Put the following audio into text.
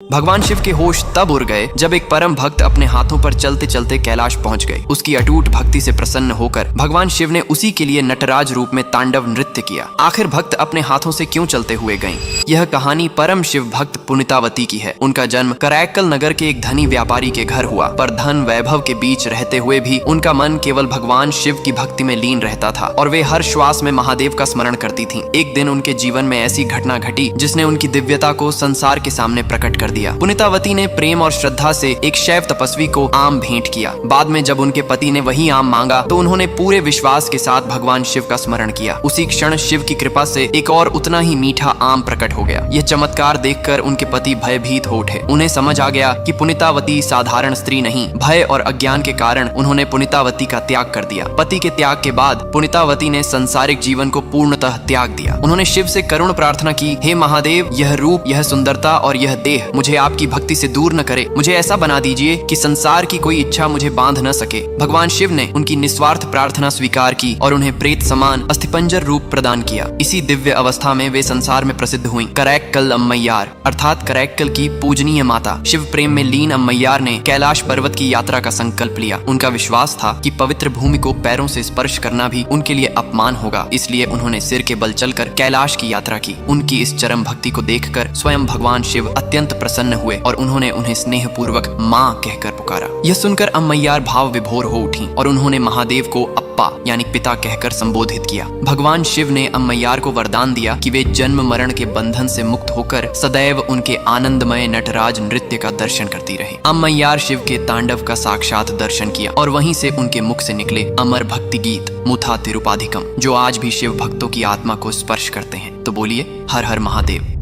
भगवान शिव के होश तब उड़ गए जब एक परम भक्त अपने हाथों पर चलते चलते कैलाश पहुंच गए। उसकी अटूट भक्ति से प्रसन्न होकर भगवान शिव ने उसी के लिए नटराज रूप में तांडव नृत्य किया। आखिर भक्त अपने हाथों से क्यों चलते हुए गए? यह कहानी परम शिव भक्त पुनितावती की है। उनका जन्म करैक्कल नगर के एक धनी व्यापारी के घर हुआ, पर धन वैभव के बीच रहते हुए भी उनका मन केवल भगवान शिव की भक्ति में लीन रहता था और वे हर श्वास में महादेव का स्मरण करती थीं। एक दिन उनके जीवन में ऐसी घटना घटी जिसने उनकी दिव्यता को संसार के सामने प्रकट कर दिया। पुनितावती ने प्रेम और श्रद्धा से एक शैव तपस्वी को आम भेंट किया। बाद में जब उनके पति ने वही आम मांगा तो उन्होंने पूरे विश्वास के साथ भगवान शिव का स्मरण किया। उसी क्षण शिव की कृपा से एक और उतना ही मीठा आम प्रकट हो गया। यह चमत्कार देखकर उनके पति भयभीत हो उठे। उन्हें समझ आ गया कि पुनितावती साधारण स्त्री नहीं। भय और अज्ञान के कारण उन्होंने पुनितावती का त्याग कर दिया। पति के त्याग के बाद पुनितावती ने संसारिक जीवन को पूर्णतः त्याग दिया। उन्होंने शिव से करुण प्रार्थना की, हे महादेव, यह रूप, यह सुंदरता और यह देह मुझे आपकी भक्ति से दूर न करे। मुझे ऐसा बना दीजिए कि संसार की कोई इच्छा मुझे बांध न सके। भगवान शिव ने उनकी निस्वार्थ प्रार्थना स्वीकार की और उन्हें प्रेत समान अस्थिपंजर रूप प्रदान किया। इसी दिव्य अवस्था में वे संसार में प्रसिद्ध हुई। करैक्कल अम्मैयार अर्थात करैक्कल की पूजनीय माता। शिव प्रेम में लीन अम्मैयार ने कैलाश पर्वत की यात्रा का संकल्प लिया। उनका विश्वास था कि पवित्र भूमि को पैरों से स्पर्श करना भी उनके लिए अपमान होगा, इसलिए उन्होंने सिर के बल चलकर कैलाश की यात्रा की। उनकी इस चरम भक्ति को देखकर स्वयं भगवान शिव अत्यंत प्रसन्न हुए और उन्होंने उन्हें स्नेह पूर्वक माँ कहकर पुकारा। यह सुनकर अम्मैयार भाव विभोर हो उठी और उन्होंने महादेव को अप्पा यानी पिता कहकर संबोधित किया। भगवान शिव ने अम्मैयार को वरदान दिया कि वे जन्म मरण के बंधन से मुक्त होकर सदैव उनके आनंदमय नटराज नृत्य का दर्शन करती रहे। अम्मैयार शिव के तांडव का साक्षात दर्शन किया और वहीं से उनके मुख से निकले अमर भक्ति गीत मुथा तिरुपाधिकम, जो आज भी शिव भक्तों की आत्मा को स्पर्श करते हैं। तो बोलिए हर हर महादेव।